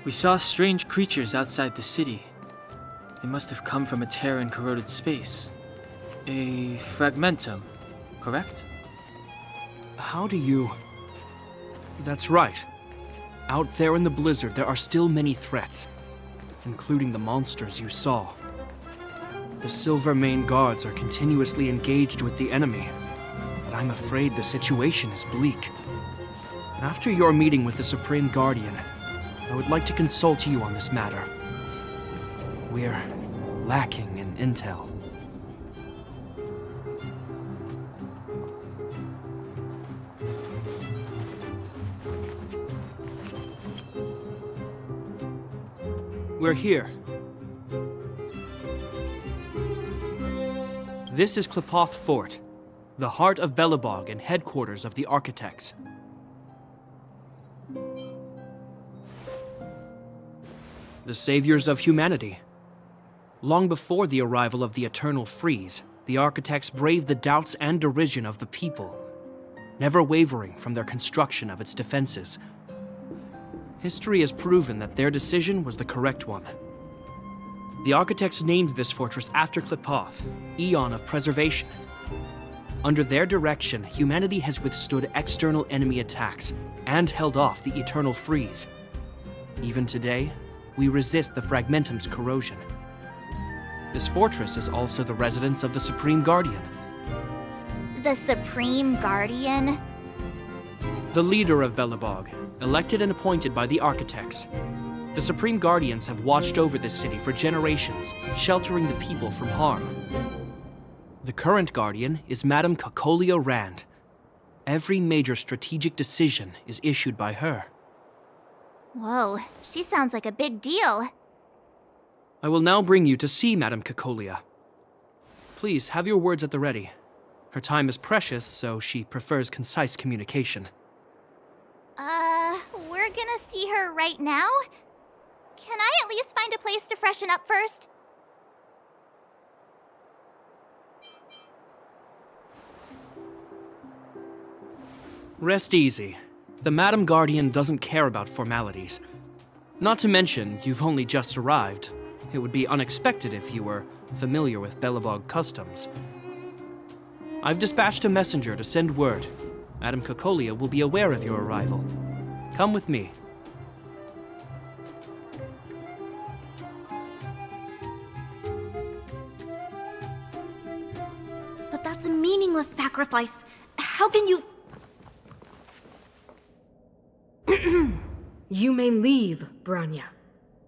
We saw strange creatures outside the city. They must have come from a tear in corroded space. A fragmentum, correct? How do you... That's right. Out there in the blizzard, there are still many threats, including the monsters you saw. The Silvermane guards are continuously engaged with the enemy, but I'm afraid the situation is bleak. After your meeting with the Supreme Guardian, I would like to consult you on this matter. We're lacking in intel. We're here. This is Klipoth Fort, the heart of Belobog and headquarters of the Architects. The saviors of humanity. Long before the arrival of the Eternal Freeze, the Architects braved the doubts and derision of the people, never wavering from their construction of its defenses. History has proven that their decision was the correct one. The Architects named this fortress after Klipoth, Eon of Preservation. Under their direction, humanity has withstood external enemy attacks and held off the Eternal Freeze. Even today, we resist the Fragmentum's corrosion. This fortress is also the residence of the Supreme Guardian. The Supreme Guardian? The leader of Belobog, elected and appointed by the Architects. The Supreme Guardians have watched over this city for generations, sheltering the people from harm. The current Guardian is Madame Kakolia Rand. Every major strategic decision is issued by her. Whoa, she sounds like a big deal. I will now bring you to see Madame Kakolia. Please, have your words at the ready. Her time is precious, so she prefers concise communication. We're gonna see her right now? Can I at least find a place to freshen up first? Rest easy. The Madam Guardian doesn't care about formalities. Not to mention, you've only just arrived. It would be unexpected if you were familiar with Belobog customs. I've dispatched a messenger to send word. Madam Kakolia will be aware of your arrival. Come with me. But that's a meaningless sacrifice. How can you... You may leave, Branya.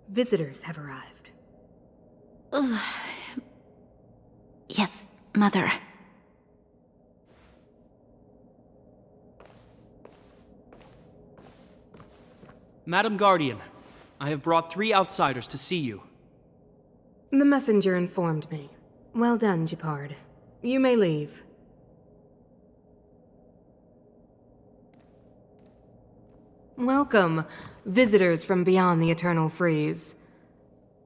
Visitors have arrived. Yes, Mother. Madam Guardian, I have brought 3 outsiders to see you. The messenger informed me. Well done, Gepard. You may leave. Welcome, visitors from beyond the Eternal Freeze.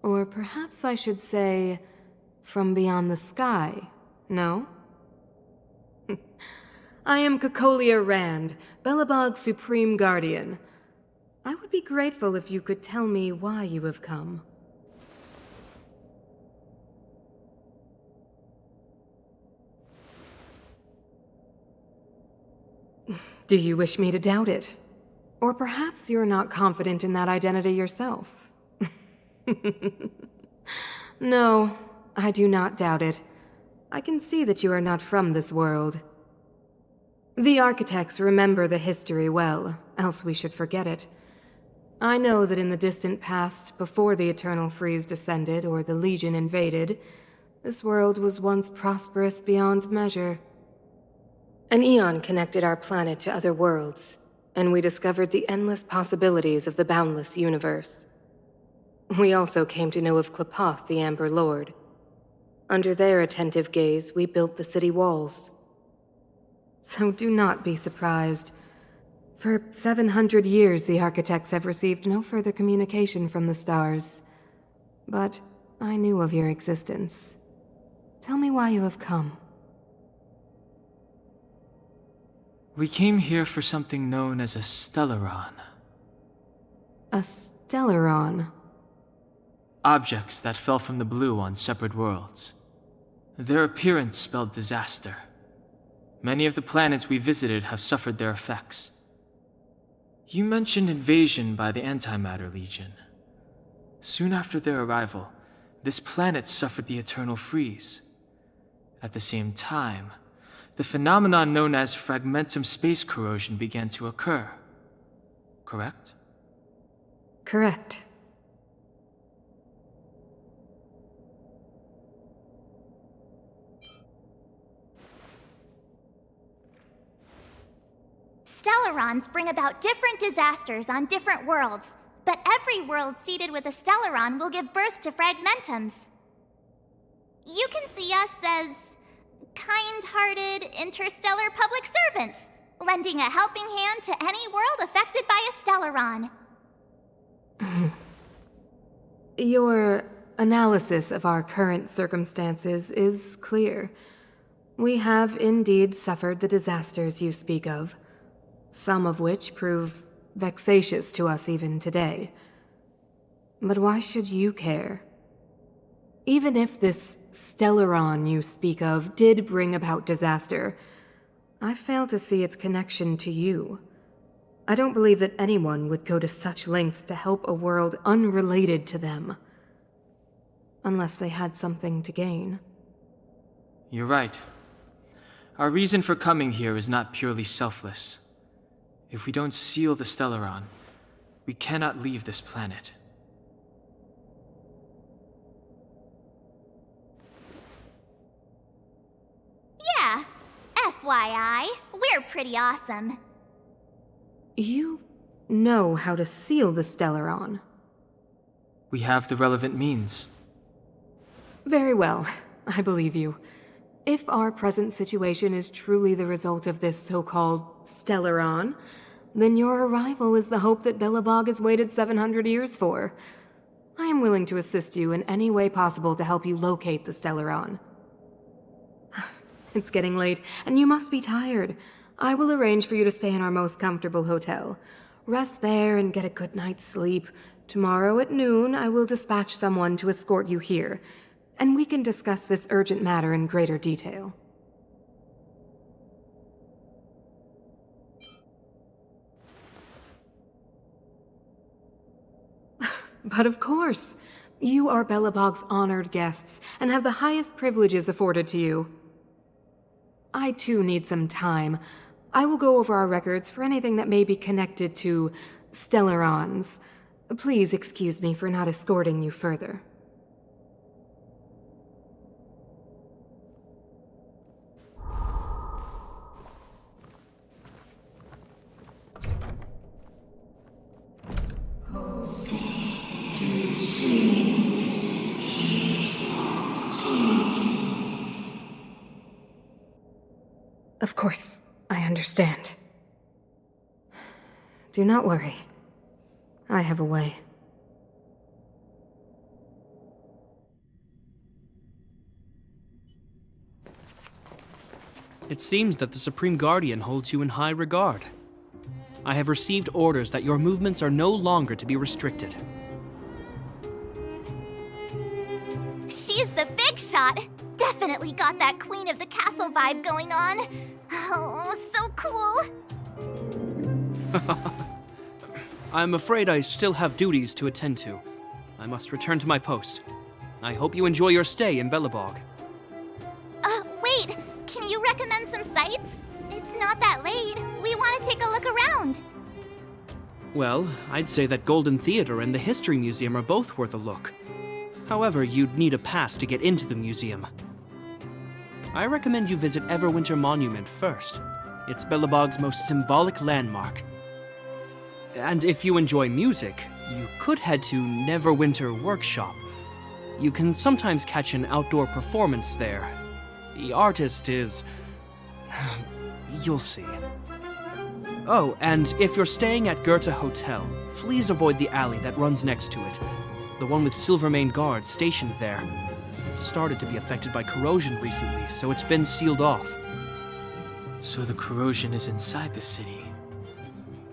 Or perhaps I should say, from beyond the sky, no? I am Kakolia Rand, Belobog's Supreme Guardian. I would be grateful if you could tell me why you have come. Do you wish me to doubt it? Or perhaps you're not confident in that identity yourself. No, I do not doubt it. I can see that you are not from this world. The Architects remember the history well, else we should forget it. I know that in the distant past, before the Eternal Freeze descended or the Legion invaded, this world was once prosperous beyond measure. An eon connected our planet to other worlds, and we discovered the endless possibilities of the boundless universe. We also came to know of Klipoth, the Amber Lord. Under their attentive gaze, we built the city walls. So do not be surprised. For 700 years, the Architects have received no further communication from the stars. But I knew of your existence. Tell me why you have come. We came here for something known as a Stellaron. A Stellaron. Objects that fell from the blue on separate worlds. Their appearance spelled disaster. Many of the planets we visited have suffered their effects. You mentioned invasion by the Antimatter Legion. Soon after their arrival, this planet suffered the eternal freeze. At the same time, the phenomenon known as fragmentum space corrosion began to occur. Correct? Correct. Stellarons bring about different disasters on different worlds, but every world seeded with a Stellaron will give birth to fragmentums. You can see us as kind-hearted interstellar public servants, lending a helping hand to any world affected by a Stellaron. Your analysis of our current circumstances is clear. We have indeed suffered the disasters you speak of, some of which prove vexatious to us even today. But why should you care? Even if this Stellaron you speak of did bring about disaster, I fail to see its connection to you. I don't believe that anyone would go to such lengths to help a world unrelated to them. Unless they had something to gain. You're right. Our reason for coming here is not purely selfless. If we don't seal the Stellaron, we cannot leave this planet. Yeah, FYI, we're pretty awesome. You know how to seal the Stellaron. We have the relevant means. Very well, I believe you. If our present situation is truly the result of this so-called Stellaron, then your arrival is the hope that Belobog has waited 700 years for. I am willing to assist you in any way possible to help you locate the Stellaron. It's getting late, and you must be tired. I will arrange for you to stay in our most comfortable hotel. Rest there and get a good night's sleep. Tomorrow at noon, I will dispatch someone to escort you here, and we can discuss this urgent matter in greater detail. But of course, you are Belobog's honored guests and have the highest privileges afforded to you. I too need some time. I will go over our records for anything that may be connected to Stellarons. Please excuse me for not escorting you further. Of course, I understand. Do not worry. I have a way. It seems that the Supreme Guardian holds you in high regard. I have received orders that your movements are no longer to be restricted. She's the big shot! Definitely got that Queen of the Castle vibe going on. Oh, so cool! I'm afraid I still have duties to attend to. I must return to my post. I hope you enjoy your stay in Belobog. Wait! Can you recommend some sites? It's not that late. We want to take a look around. Well, I'd say that Golden Theater and the History Museum are both worth a look. However, you'd need a pass to get into the museum. I recommend you visit Everwinter Monument first. It's Belobog's most symbolic landmark. And if you enjoy music, you could head to Neverwinter Workshop. You can sometimes catch an outdoor performance there. The artist is... you'll see. Oh, and if you're staying at Goethe Hotel, please avoid the alley that runs next to it. The one with Silvermane guards stationed there. It started to be affected by corrosion recently, so it's been sealed off. So the corrosion is inside the city.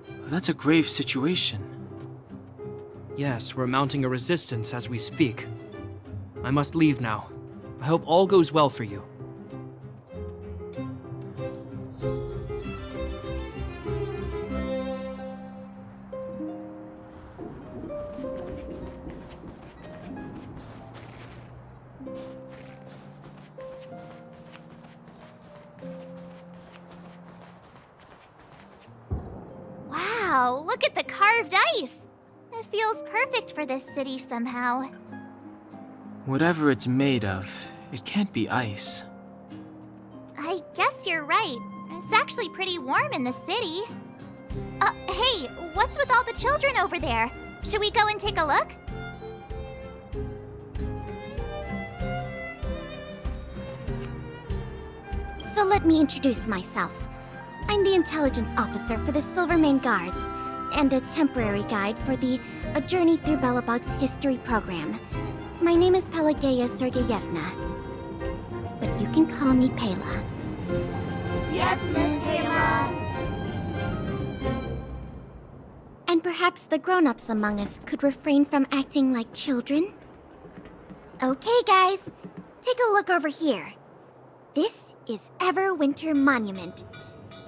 Well, that's a grave situation. Yes, we're mounting a resistance as we speak. I must leave now. I hope all goes well for you. Wow, look at the carved ice! It feels perfect for this city somehow. Whatever it's made of, it can't be ice. I guess you're right. It's actually pretty warm in the city. Hey, what's with all the children over there? Should we go and take a look? So let me introduce myself. I'm the intelligence officer for the Silvermane Guards, and a temporary guide for the A Journey Through Belobog's history program. My name is Pelageya Sergeyevna, but you can call me Pela. Yes, Miss Taylor. And perhaps the grown-ups among us could refrain from acting like children? Okay, guys, take a look over here. This is Everwinter Monument.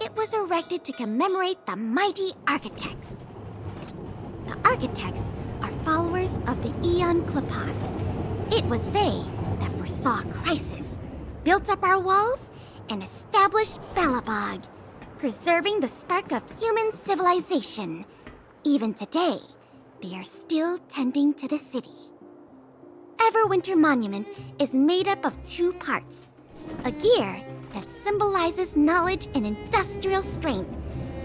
It was erected to commemorate the mighty architects. The architects are followers of the Aeon Klapat. It was they that foresaw crisis, built up our walls, and established Belobog, preserving the spark of human civilization. Even today, they are still tending to the city. Everwinter Monument is made up of two parts. A gear that symbolizes knowledge and industrial strength,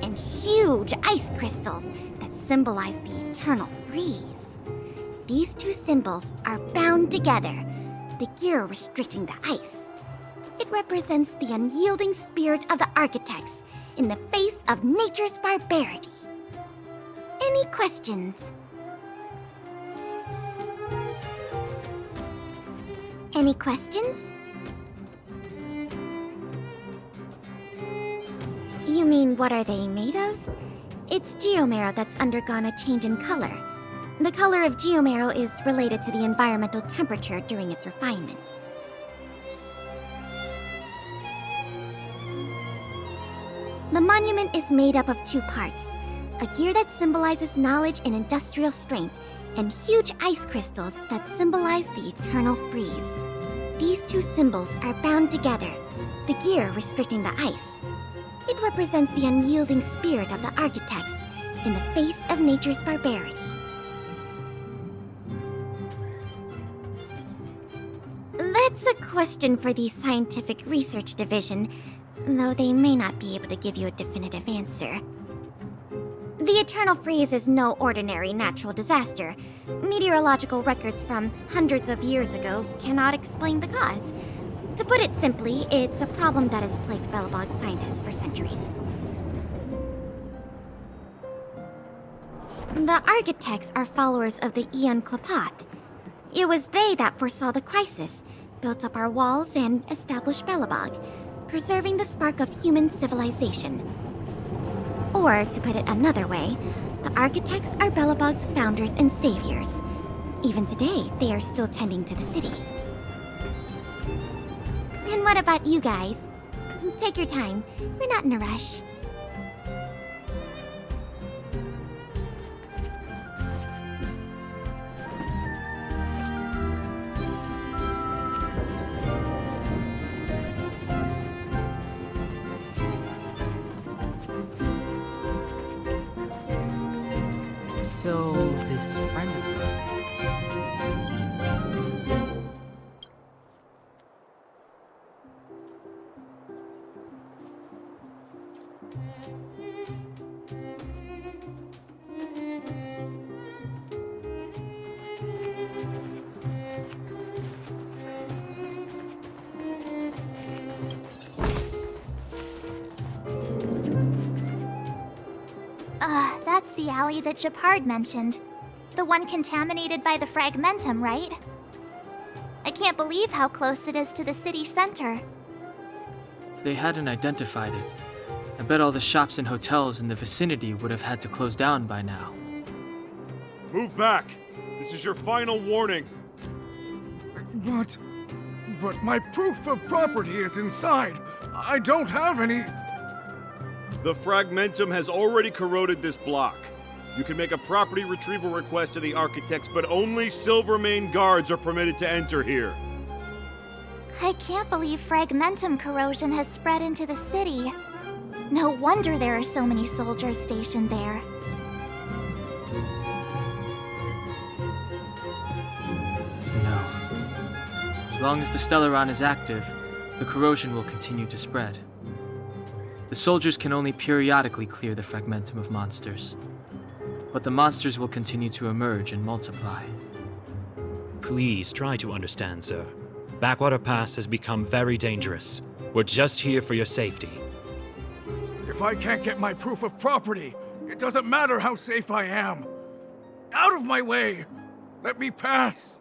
and huge ice crystals that symbolize the eternal freeze. These two symbols are bound together, the gear restricting the ice. It represents the unyielding spirit of the architects in the face of nature's barbarity. Any questions? Any questions? You mean, what are they made of? It's geomarrow that's undergone a change in color. The color of geomarrow is related to the environmental temperature during its refinement. The monument is made up of two parts. A gear that symbolizes knowledge and industrial strength, and huge ice crystals that symbolize the eternal freeze. These two symbols are bound together, the gear restricting the ice. It represents the unyielding spirit of the architects in the face of nature's barbarity. That's a question for the Scientific Research Division, though they may not be able to give you a definitive answer. The Eternal Freeze is no ordinary natural disaster. Meteorological records from hundreds of years ago cannot explain the cause. To put it simply, it's a problem that has plagued Belobog scientists for centuries. The architects are followers of the Aeon Klapat. It was they that foresaw the crisis, built up our walls, and established Belobog, preserving the spark of human civilization. Or, to put it another way, the architects are Belobog's founders and saviors. Even today, they are still tending to the city. And what about you guys? Take your time. We're not in a rush. So, this friend of mine... That's the alley that Shepard mentioned. The one contaminated by the fragmentum, right? I can't believe how close it is to the city center. If they hadn't identified it, I bet all the shops and hotels in the vicinity would have had to close down by now. Move back! This is your final warning! But my proof of property is inside. I don't have any... The fragmentum has already corroded this block. You can make a property retrieval request to the architects, but only Silvermane guards are permitted to enter here. I can't believe fragmentum corrosion has spread into the city. No wonder there are so many soldiers stationed there. No. As long as the Stellaron is active, the corrosion will continue to spread. The soldiers can only periodically clear the fragmentum of monsters, but the monsters will continue to emerge and multiply. Please try to understand, sir. Backwater Pass has become very dangerous. We're just here for your safety. If I can't get my proof of property, it doesn't matter how safe I am. Out of my way! Let me pass!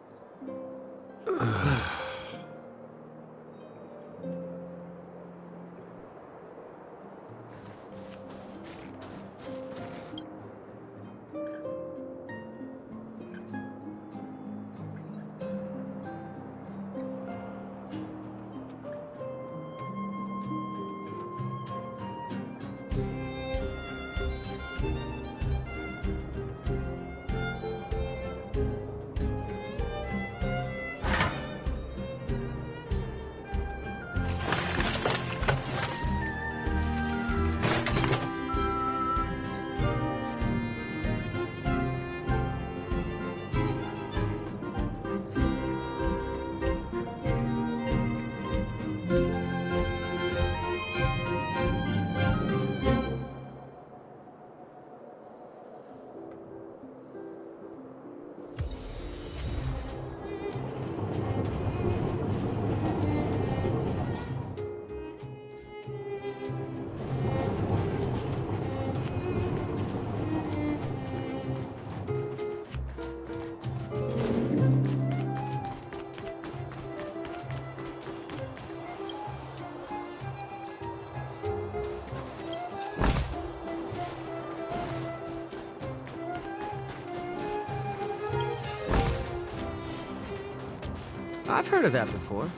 I've heard of that before.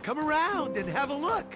Come around and have a look.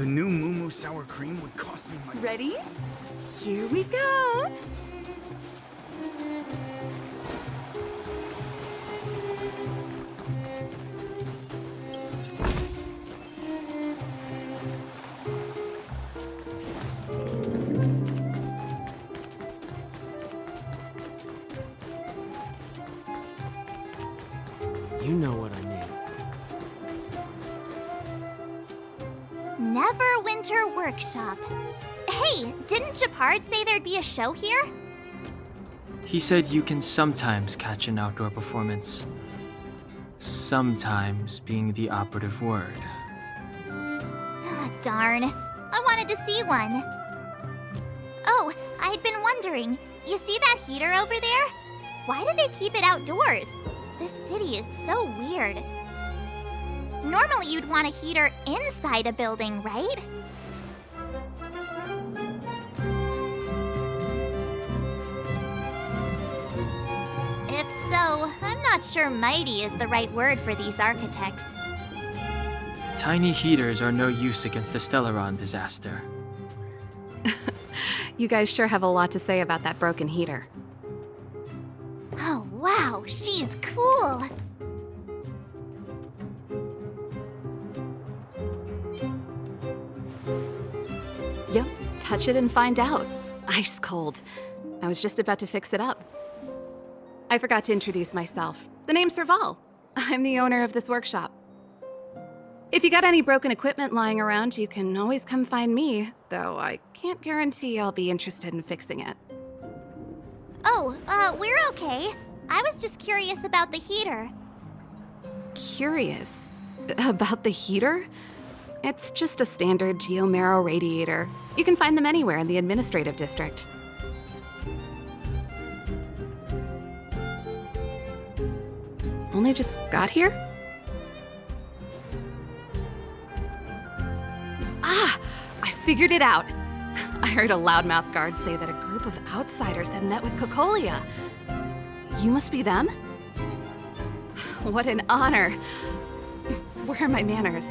The new Moo sour cream would cost me my... Ready? Here we go! You know what I mean. Neverwinter Workshop. Hey, didn't Japard say there'd be a show here? He said you can sometimes catch an outdoor performance. Sometimes being the operative word. Ah, darn. I wanted to see one. Oh, I'd been wondering. You see that heater over there? Why do they keep it outdoors? This city is so weird. Normally you'd want a heater inside a building, right? If so, I'm not sure mighty is the right word for these architects. Tiny heaters are no use against the Stellaron disaster. You guys sure have a lot to say about that broken heater. Oh, wow, she's cool. Yep, touch it and find out. Ice cold. I was just about to fix it up. I forgot to introduce myself. The name's Serval. I'm the owner of this workshop. If you got any broken equipment lying around, you can always come find me, though I can't guarantee I'll be interested in fixing it. Oh, we're okay. I was just curious about the heater. Curious? About the heater? It's just a standard geomarrow radiator. You can find them anywhere in the administrative district. Only just got here? Ah! I figured it out! I heard a loudmouth guard say that a group of outsiders had met with Cocolia. You must be them? What an honor. Where are my manners?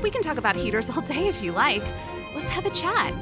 We can talk about heaters all day if you like. Let's have a chat.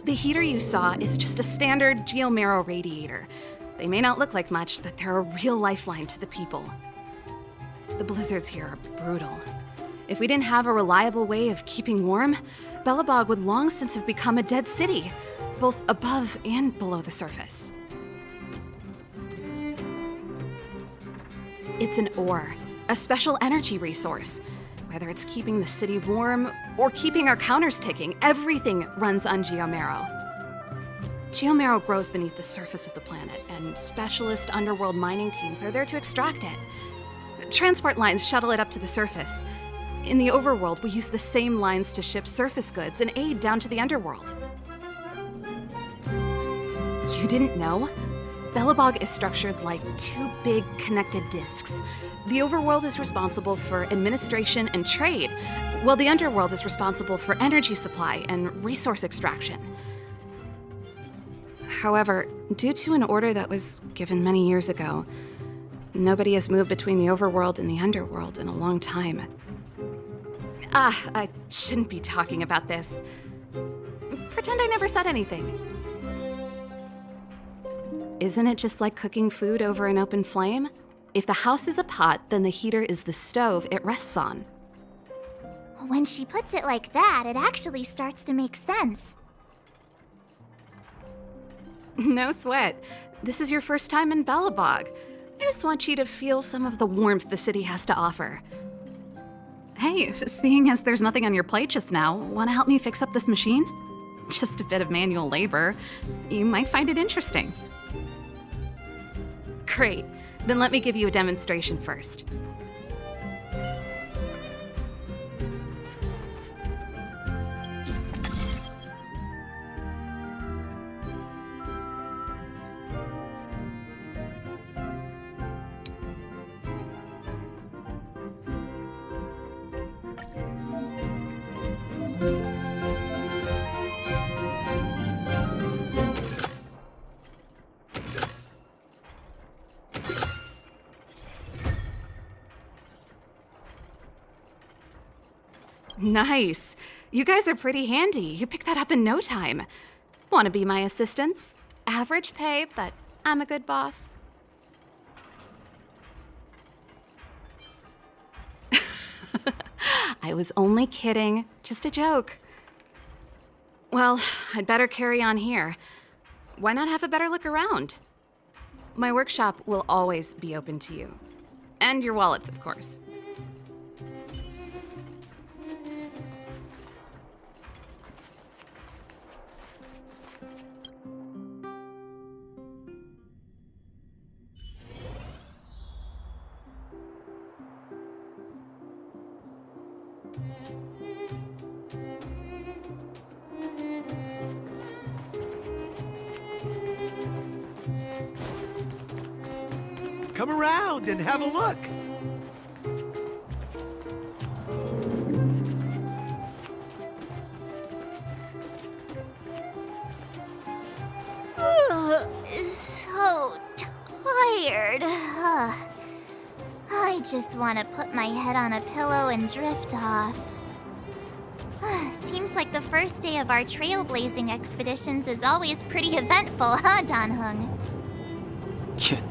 The heater you saw is just a standard geomarrow radiator. They may not look like much, but they're a real lifeline to the people. The blizzards here are brutal. If we didn't have a reliable way of keeping warm, Belobog would long since have become a dead city, both above and below the surface. It's an ore, a special energy resource. Whether it's keeping the city warm or keeping our counters ticking, everything runs on geomarrow. Geomarrow grows beneath the surface of the planet, and specialist underworld mining teams are there to extract it. Transport lines shuttle it up to the surface. In the overworld, we use the same lines to ship surface goods and aid down to the underworld. You didn't know? Belobog is structured like two big connected disks. The overworld is responsible for administration and trade, while the underworld is responsible for energy supply and resource extraction. However, due to an order that was given many years ago, nobody has moved between the overworld and the underworld in a long time. I shouldn't be talking about this. Pretend I never said anything. Isn't it just like cooking food over an open flame? If the house is a pot, then the heater is the stove it rests on. When she puts it like that, it actually starts to make sense. No sweat. This is your first time in Bellabog. I just want you to feel some of the warmth the city has to offer. Hey, seeing as there's nothing on your plate just now, want to help me fix up this machine? Just a bit of manual labor. You might find it interesting. Great. Then let me give you a demonstration first. Nice. You guys are pretty handy. You picked that up in no time. Want to be my assistants? Average pay, but I'm a good boss. I was only kidding. Just a joke. Well, I'd better carry on here. Why not have a better look around? My workshop will always be open to you. And your wallets, of course. Come around and have a look. So tired. I just want to put my head on a pillow and drift off. Seems like the first day of our trailblazing expeditions is always pretty eventful, huh, Dan Hung? Yeah,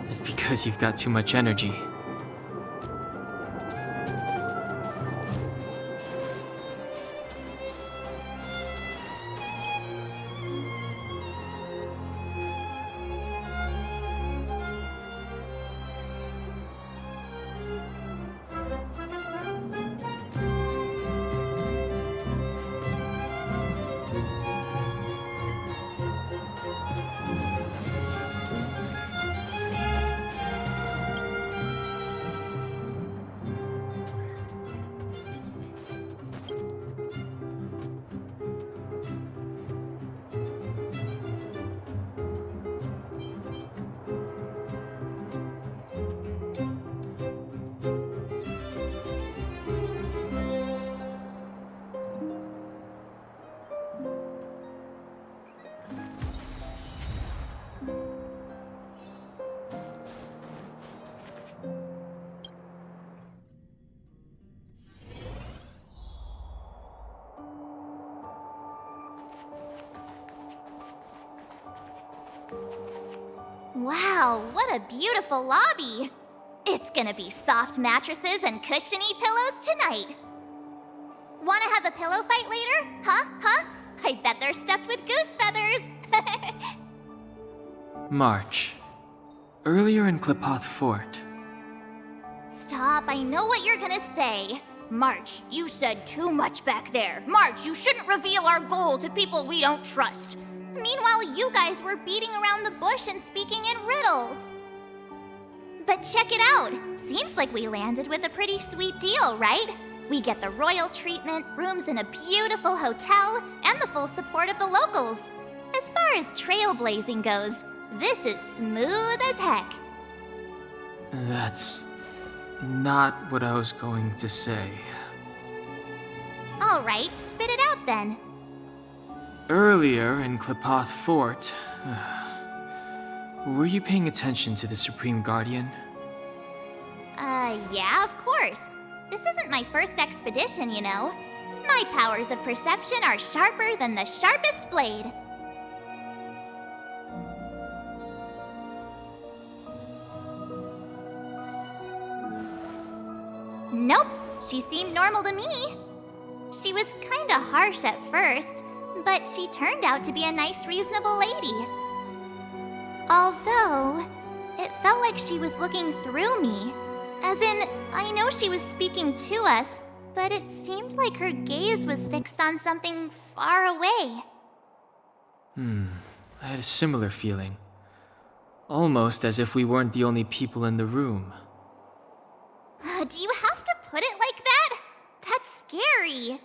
it's because you've got too much energy. Wow, what a beautiful lobby! It's gonna be soft mattresses and cushiony pillows tonight. Wanna have a pillow fight later? Huh? I bet they're stuffed with goose feathers! March. Earlier in Klipoth Fort. Stop, I know what you're gonna say. March, you said too much back there. March, you shouldn't reveal our goal to people we don't trust. Meanwhile, you guys were beating around the bush and speaking in riddles. But check it out. Seems like we landed with a pretty sweet deal, right? We get the royal treatment, rooms in a beautiful hotel, and the full support of the locals. As far as trailblazing goes, this is smooth as heck. That's not what I was going to say. All right, spit it out then. Earlier in Klipoth Fort, were you paying attention to the Supreme Guardian? Yeah, of course. This isn't my first expedition, you know. My powers of perception are sharper than the sharpest blade. Nope, she seemed normal to me. She was kinda harsh at first, but she turned out to be a nice, reasonable lady. Although, it felt like she was looking through me. As in, I know she was speaking to us, but it seemed like her gaze was fixed on something far away. I had a similar feeling. Almost as if we weren't the only people in the room. Do you have to put it like that? That's scary.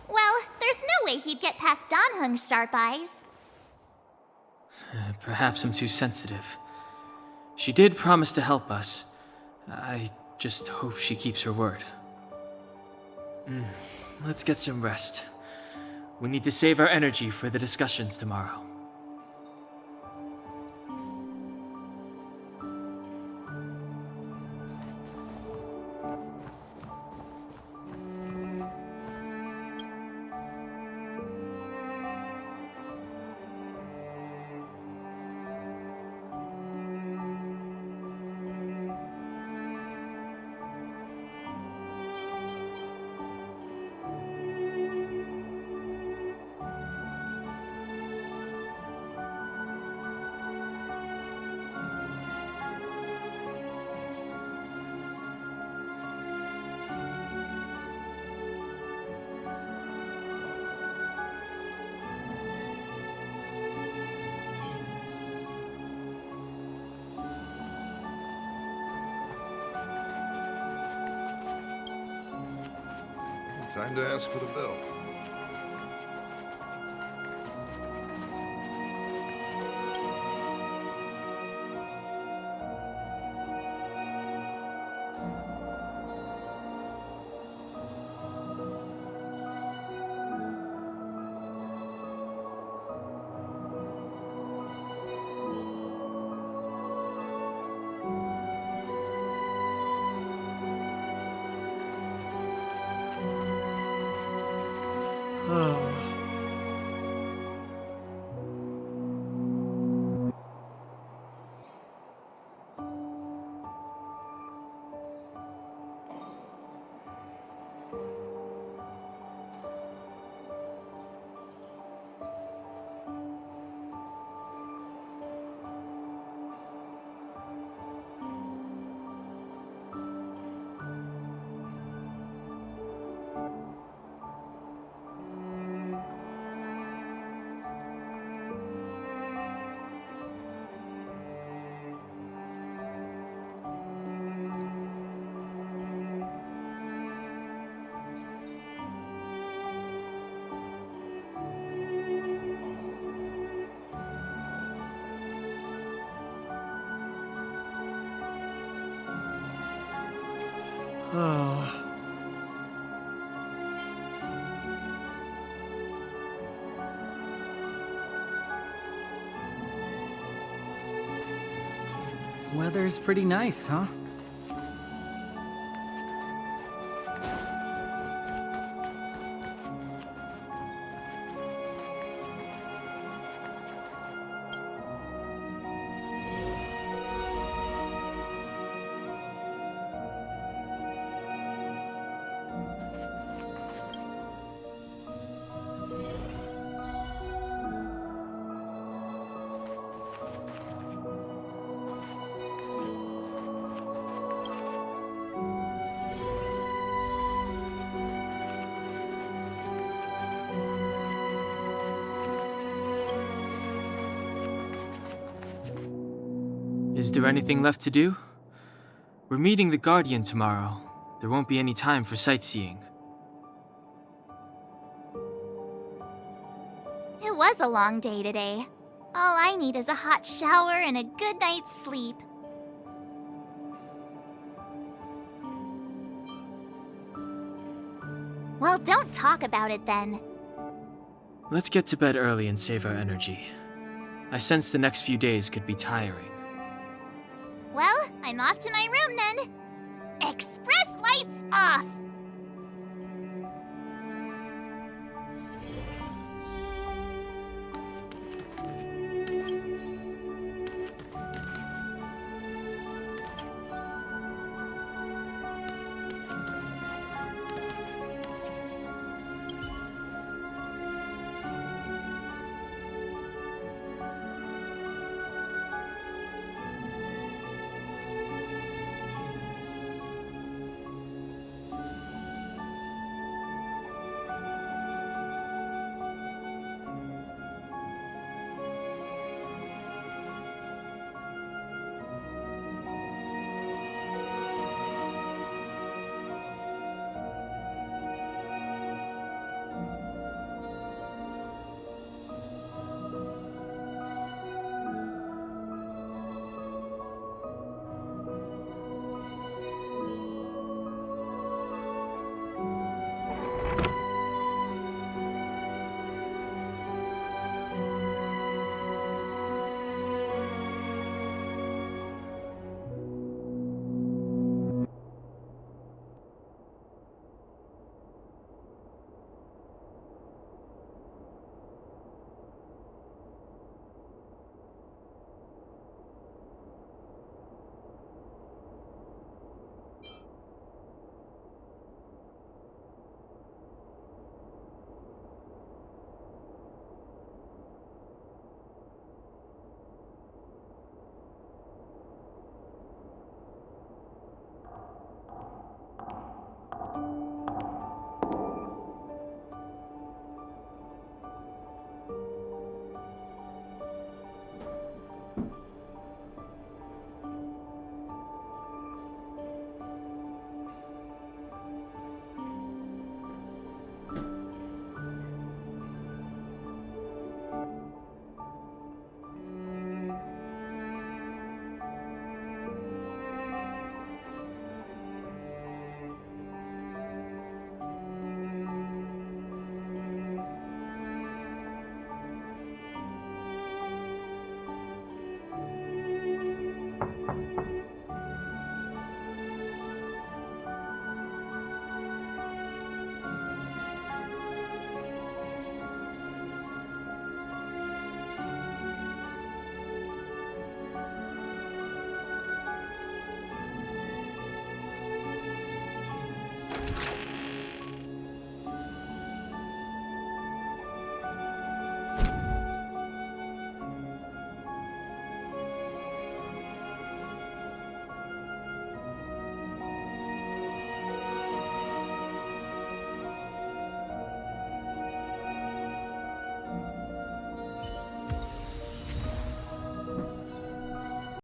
Well, there's no way he'd get past Danheng's sharp eyes. Perhaps I'm too sensitive. She did promise to help us. I just hope she keeps her word. Let's get some rest. We need to save our energy for the discussions tomorrow. Time to ask for the bill. Weather's pretty nice, huh? Is there anything left to do? We're meeting the Guardian tomorrow. There won't be any time for sightseeing. It was a long day today. All I need is a hot shower and a good night's sleep. Well, don't talk about it then. Let's get to bed early and save our energy. I sense the next few days could be tiring. Well, I'm off to my room then. Express lights off!